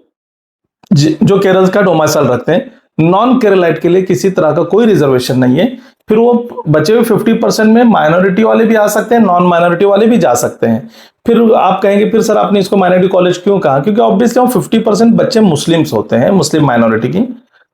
केरल का डोमिसाइल रखते हैं। नॉन केरलाइट के लिए किसी तरह का कोई रिजर्वेशन नहीं है। फिर वो बचे हुए 50% में माइनॉरिटी वाले भी आ सकते हैं, नॉन माइनॉरिटी वाले भी जा सकते हैं। फिर आप कहेंगे फिर सर आपने इसको माइनॉरिटी कॉलेज क्यों कहा? क्योंकि ऑब्वियसली 50% बच्चे मुस्लिम्स होते हैं, मुस्लिम माइनॉरिटी की।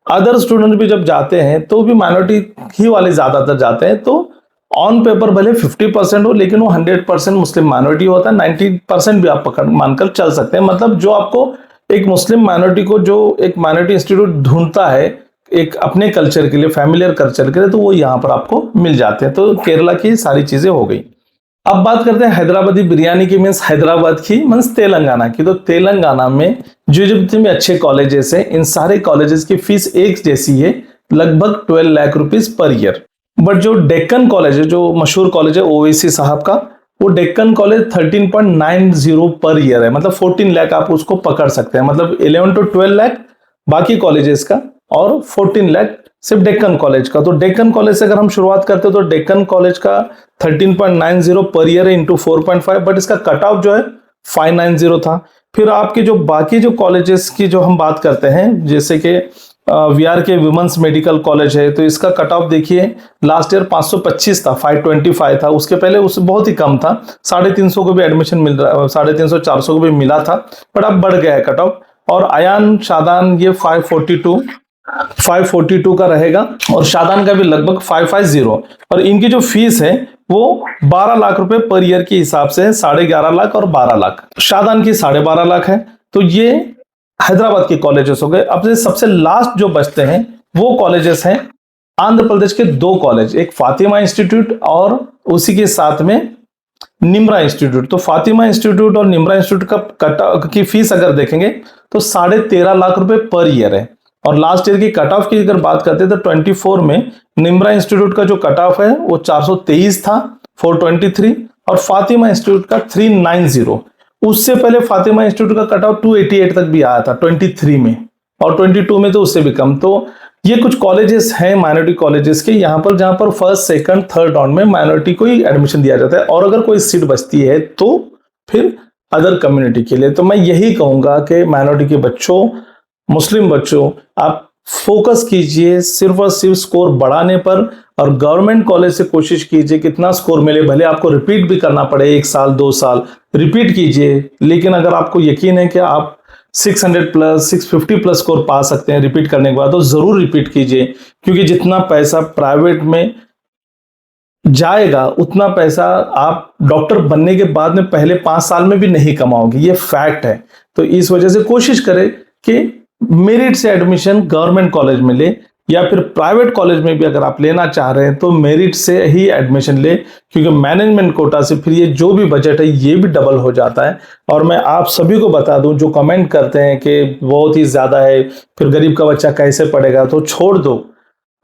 अदर स्टूडेंट भी जब जाते हैं तो भी माइनॉरिटी ही वाले ज्यादातर जाते हैं। तो ऑन पेपर भले 50% हो, लेकिन वो 100% मुस्लिम माइनॉरिटी होता है। 90% भी आप पकड़ मानकर चल सकते हैं। मतलब जो आपको एक मुस्लिम माइनॉरिटी को जो एक माइनॉरिटी इंस्टीट्यूट ढूंढता है एक अपने कल्चर के लिए, फैमिलियर कल्चर के लिए, तो वो यहाँ पर आपको मिल जाते हैं। तो केरला की सारी चीजें हो गई। अब बात करते हैं हैदराबादी बिरयानी की, मीन्स हैदराबाद की, मीन्स तेलंगाना की। तो तेलंगाना में जो जितने भी अच्छे कॉलेजेस हैं, इन सारे कॉलेजेस की फीस एक जैसी है, लगभग 12 lakh rupees per year. But जो डेक्कन कॉलेज है, जो मशहूर कॉलेज है ओवैसी साहब का, वो डेक्कन कॉलेज 13.90 पर ईयर है। मतलब 14 लाख आप उसको पकड़ सकते हैं। मतलब 11 to 12 लाख बाकी कॉलेजेस का, और 14 लाख सिर्फ डेक्कन कॉलेज का। तो डेक्कन कॉलेज से अगर हम शुरुआत करते हैं तो डेक्कन कॉलेज का 13.90 पर ईयर है इंटू 4.5, बट इसका कट ऑफ जो है 590 था। फिर आपके जो बाकी जो कॉलेजेस की जो हम बात करते हैं, जैसे कि वीआर के वुमेन्स मेडिकल कॉलेज है, तो इसका कट ऑफ देखिए लास्ट ईयर 525 था, 525 था। उसके पहले उससे बहुत ही कम था, 350 को भी एडमिशन मिल रहा, 350 400 को भी मिला था, बट अब बढ़ गया है कट ऑफ। और अयान शादान ये 542 का रहेगा, और शादान का भी लगभग 550। और इनकी जो फीस है वो 12 लाख रुपए पर ईयर के हिसाब से, 11.5 लाख और 12 लाख। शादान की 12.5 लाख है। तो ये हैदराबाद के कॉलेजेस हो गए। अब से सबसे लास्ट जो बचते हैं वो कॉलेजेस हैं आंध्र प्रदेश के 2 कॉलेज, एक फातिमा इंस्टीट्यूट और उसी के साथ में निम्रा इंस्टीट्यूट। तो फातिमा इंस्टीट्यूट और निम्रा इंस्टीट्यूट की फीस अगर देखेंगे तो 13.5 लाख रुपए पर ईयर है। और लास्ट ईयर की कट ऑफ की अगर बात करते हैं तो 24 में निम्रा इंस्टीट्यूट का जो कट ऑफ है वो 423 था, 423, और फातिमा इंस्टीट्यूट का 390। उससे पहले फातिमा इंस्टीट्यूट का कट ऑफ 288 तक भी आया था 23 में, और 22 में तो उससे भी कम। तो ये कुछ कॉलेजेस हैं माइनॉरिटी कॉलेजेस के यहाँ पर, जहां पर फर्स्ट सेकंड थर्ड राउंड में माइनॉरिटी को ही एडमिशन दिया जाता है, और अगर कोई सीट बचती है तो फिर अदर कम्युनिटी के लिए। तो मैं यही कहूंगा कि माइनॉरिटी के बच्चों, मुस्लिम बच्चों, आप फोकस कीजिए सिर्फ और सिर्फ स्कोर बढ़ाने पर, और गवर्नमेंट कॉलेज से कोशिश कीजिए कितना स्कोर मिले, भले आपको रिपीट भी करना पड़े 1 साल 2 साल रिपीट कीजिए, लेकिन अगर आपको यकीन है कि आप 600 प्लस 650 प्लस स्कोर पा सकते हैं रिपीट करने के बाद, तो जरूर रिपीट कीजिए। क्योंकि जितना पैसा प्राइवेट में जाएगा उतना पैसा आप डॉक्टर बनने के बाद में पहले 5 साल में भी नहीं कमाओगे, ये फैक्ट है। तो इस वजह से कोशिश करें कि मेरिट से एडमिशन गवर्नमेंट कॉलेज में ले, या फिर प्राइवेट कॉलेज में भी अगर आप लेना चाह रहे हैं तो मेरिट से ही एडमिशन ले, क्योंकि मैनेजमेंट कोटा से फिर ये जो भी बजट है ये भी डबल हो जाता है। और मैं आप सभी को बता दूं जो कमेंट करते हैं कि बहुत ही ज़्यादा है, फिर गरीब का बच्चा कैसे पढ़ेगा, तो छोड़ दो।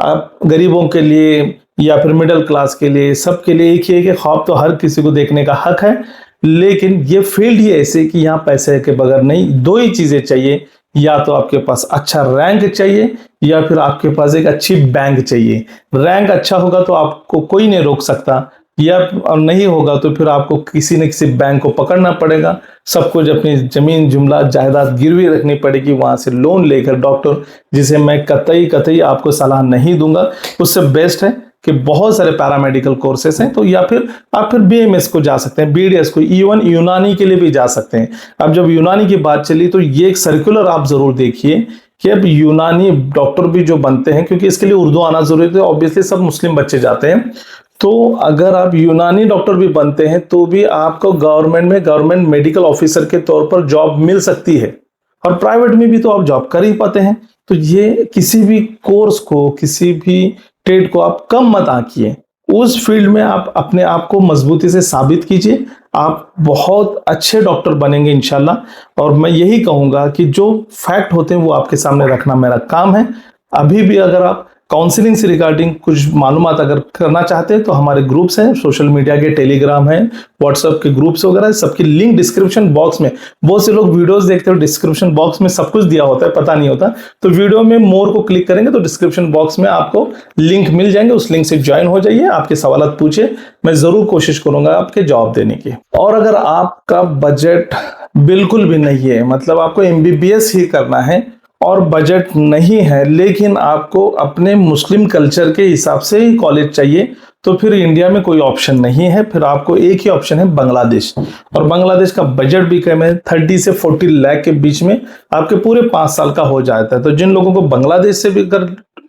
आप गरीबों के लिए या फिर मिडिल क्लास के लिए, सबके लिए एक ही है कि ख्वाब तो हर किसी को देखने का हक है, लेकिन ये फील्ड ही ऐसे कि यहाँ पैसे के बगैर नहीं, दो ही चीज़ें चाहिए, या तो आपके पास अच्छा रैंक चाहिए या फिर आपके पास एक अच्छी बैंक चाहिए। रैंक अच्छा होगा तो आपको कोई नहीं रोक सकता, या और नहीं होगा तो फिर आपको किसी न किसी बैंक को पकड़ना पड़ेगा, सब कुछ अपनी जमीन जुमला जायदाद गिरवी रखनी पड़ेगी, वहां से लोन लेकर डॉक्टर, जिसे मैं कतई आपको सलाह नहीं दूंगा। उससे बेस्ट है कि बहुत सारे पैरामेडिकल कोर्सेस हैं, तो या फिर आप फिर बीएमएस को जा सकते हैं, बीडीएस को, इवन यूनानी के लिए भी जा सकते हैं। अब जब यूनानी की बात चली तो ये एक सर्कुलर आप जरूर देखिए कि अब यूनानी डॉक्टर भी जो बनते हैं, क्योंकि इसके लिए उर्दू आना जरूरी है, ऑब्वियसली सब मुस्लिम बच्चे जाते हैं, तो अगर आप यूनानी डॉक्टर भी बनते हैं तो भी आपको गवर्नमेंट में गवर्नमेंट मेडिकल ऑफिसर के तौर पर जॉब मिल सकती है, और प्राइवेट में भी तो आप जॉब कर ही पाते हैं। तो ये किसी भी कोर्स को, किसी भी ट्रेड को आप कम मत आंकिए, उस फील्ड में आप अपने आप को मजबूती से साबित कीजिए, आप बहुत अच्छे डॉक्टर बनेंगे इंशाल्लाह। और मैं यही कहूंगा कि जो फैक्ट होते हैं वो आपके सामने रखना मेरा काम है। अभी भी अगर आप काउंसलिंग से रिगार्डिंग कुछ मालूमात अगर करना चाहते हैं तो हमारे ग्रुप्स हैं, सोशल मीडिया के, टेलीग्राम है, व्हाट्सएप के ग्रुप्स वगैरह, सबकी लिंक डिस्क्रिप्शन बॉक्स में। बहुत से लोग वीडियोस देखते हो डिस्क्रिप्शन बॉक्स में सब कुछ दिया होता है, पता नहीं होता, तो वीडियो में मोर को क्लिक करेंगे तो डिस्क्रिप्शन बॉक्स में आपको लिंक मिल जाएंगे, उस लिंक से ज्वाइन हो जाइए, आपके सवाल पूछिए, मैं जरूर कोशिश करूंगा आपके जवाब देने की। और अगर आपका बजट बिल्कुल भी नहीं है, मतलब आपको एमबीबीएस ही करना है और बजट नहीं है, लेकिन आपको अपने मुस्लिम कल्चर के हिसाब से ही कॉलेज चाहिए, तो फिर इंडिया में कोई ऑप्शन नहीं है, फिर आपको एक ही ऑप्शन है बांग्लादेश। और बांग्लादेश का बजट भी कम है, 30 से 40 लाख के बीच में आपके पूरे 5 साल का हो जाता है। तो जिन लोगों को बांग्लादेश से भी अगर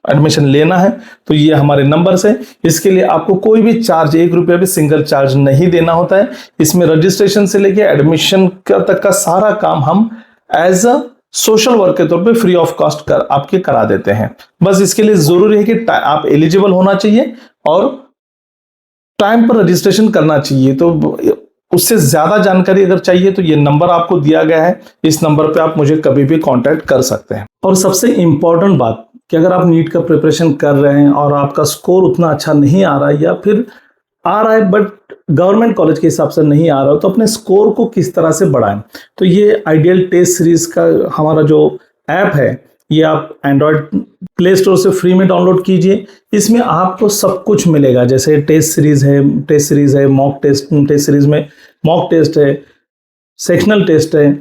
एडमिशन लेना है तो ये हमारे नंबर से, इसके लिए आपको कोई भी चार्ज, 1 रुपया भी सिंगल चार्ज नहीं देना होता है। इसमें रजिस्ट्रेशन से लेके एडमिशन तक का सारा काम हम एज अ सोशल वर्क के तौर पे फ्री ऑफ कॉस्ट कर आपके करा देते हैं। बस इसके लिए जरूरी है कि आप एलिजिबल होना चाहिए और टाइम पर रजिस्ट्रेशन करना चाहिए। तो उससे ज्यादा जानकारी अगर चाहिए तो ये नंबर आपको दिया गया है, इस नंबर पे आप मुझे कभी भी कांटेक्ट कर सकते हैं। और सबसे इंपॉर्टेंट बात कि अगर आप नीट का प्रिपरेशन कर रहे हैं और आपका स्कोर उतना अच्छा नहीं आ रहा है, या फिर आ रहा है बट गवर्नमेंट कॉलेज के हिसाब से नहीं आ रहा हो, तो अपने स्कोर को किस तरह से बढ़ाएं। तो ये आइडियल टेस्ट सीरीज का हमारा जो ऐप है, ये आप एंड्रॉयड प्ले स्टोर से फ्री में डाउनलोड कीजिए। इसमें आपको सब कुछ मिलेगा, जैसे टेस्ट सीरीज है, मॉक टेस्ट सीरीज में मॉक टेस्ट है, सेक्शनल टेस्ट है,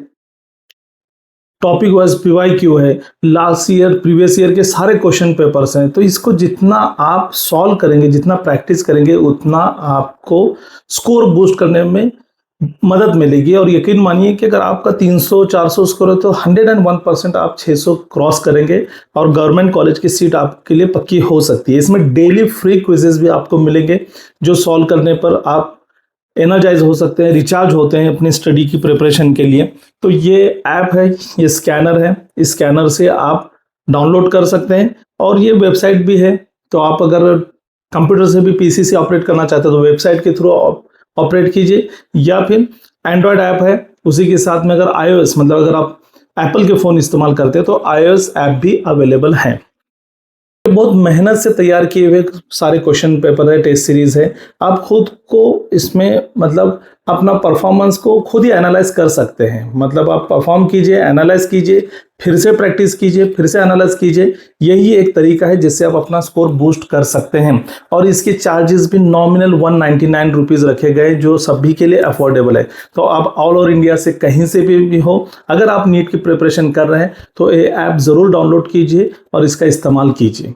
टॉपिक वाइज पीवाईक्यू है, लास्ट ईयर प्रीवियस ईयर के सारे क्वेश्चन पेपर्स हैं। तो इसको जितना आप सॉल्व करेंगे, जितना प्रैक्टिस करेंगे, उतना आपको स्कोर बूस्ट करने में मदद मिलेगी। और यकीन मानिए कि अगर आपका 300-400 स्कोर है तो 101% आप 600 क्रॉस करेंगे और गवर्नमेंट कॉलेज की सीट आपके लिए पक्की हो सकती है। इसमें डेली फ्री क्विजेस भी आपको मिलेंगे, जो सॉल्व करने पर आप एनर्जाइज हो सकते हैं, रिचार्ज होते हैं अपनी स्टडी की प्रिपरेशन के लिए। तो ये ऐप है, ये स्कैनर है, इस स्कैनर से आप डाउनलोड कर सकते हैं। और ये वेबसाइट भी है, तो आप अगर कंप्यूटर से भी पीसी से ऑपरेट करना चाहते हैं तो वेबसाइट के थ्रू ऑपरेट कीजिए, या फिर एंड्रॉयड ऐप है उसी के साथ में अगर iOS, मतलब अगर आप एप्पल के फ़ोन इस्तेमाल करते हैं तो iOS ऐप भी अवेलेबल है। बहुत मेहनत से तैयार किए हुए सारे क्वेश्चन पेपर है, टेस्ट सीरीज है। आप खुद को इसमें मतलब अपना परफॉर्मेंस को खुद ही एनालाइज कर सकते हैं, मतलब आप परफॉर्म कीजिए, एनालाइज कीजिए, फिर से प्रैक्टिस कीजिए, फिर से एनालाइज कीजिए। यही एक तरीका है जिससे आप अपना स्कोर बूस्ट कर सकते हैं। और इसके चार्जेस भी नॉमिनल 199 रुपीज़ रखे गए, जो सभी के लिए अफोर्डेबल है। तो आप ऑल ओवर इंडिया से कहीं से भी हो, अगर आप नीट की प्रिपरेशन कर रहे हैं तो ये ऐप ज़रूर डाउनलोड कीजिए और इसका इस्तेमाल कीजिए।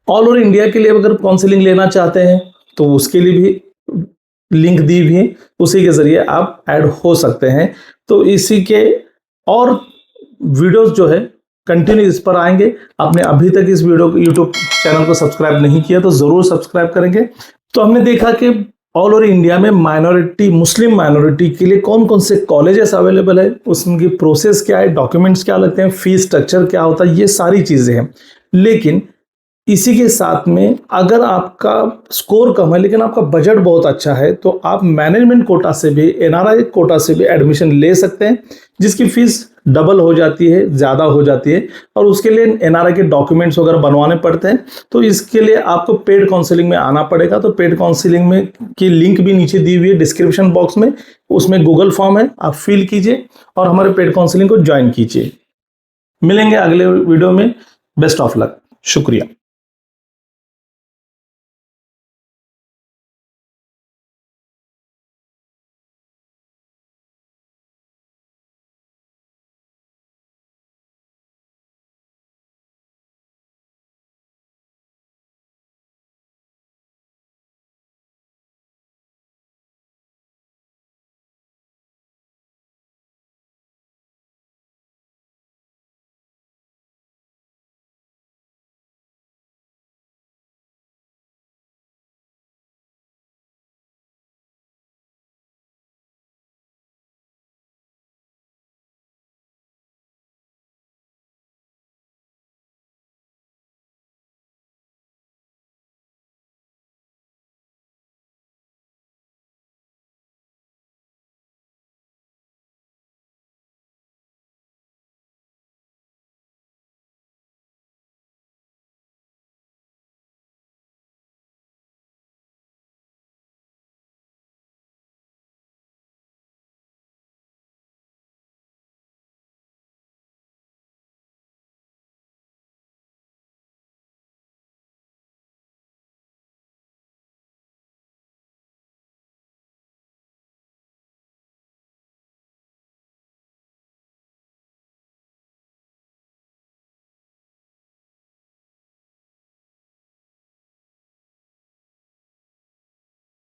ऑल ओवर इंडिया के लिए अगर काउंसलिंग लेना चाहते हैं तो उसके लिए भी लिंक दी भी, उसी के ज़रिए आप ऐड हो सकते हैं। तो इसी के और वीडियोस जो है कंटिन्यू इस पर आएंगे। आपने अभी तक इस वीडियो को यूट्यूब चैनल को सब्सक्राइब नहीं किया तो ज़रूर सब्सक्राइब करेंगे। तो हमने देखा कि ऑल ओवर इंडिया में माइनॉरिटी, मुस्लिम माइनॉरिटी के लिए कौन कौन से कॉलेजेस अवेलेबल है, उसकी प्रोसेस क्या है, डॉक्यूमेंट्स क्या लगते हैं, फीस स्ट्रक्चर क्या होता है, ये सारी चीज़ें हैं। लेकिन इसी के साथ में अगर आपका स्कोर कम है लेकिन आपका बजट बहुत अच्छा है तो आप मैनेजमेंट कोटा से भी, एनआरआई कोटा से भी एडमिशन ले सकते हैं, जिसकी फीस डबल हो जाती है, ज़्यादा हो जाती है, और उसके लिए एनआरआई के डॉक्यूमेंट्स वगैरह बनवाने पड़ते हैं। तो इसके लिए आपको पेड काउंसलिंग में आना पड़ेगा। तो पेड काउंसलिंग में की लिंक भी नीचे दी हुई है डिस्क्रिप्शन बॉक्स में, उसमें गूगल फॉर्म है, आप फिल कीजिए और हमारे पेड काउंसलिंग को ज्वाइन कीजिए। मिलेंगे अगले वीडियो में। Best of luck. शुक्रिया।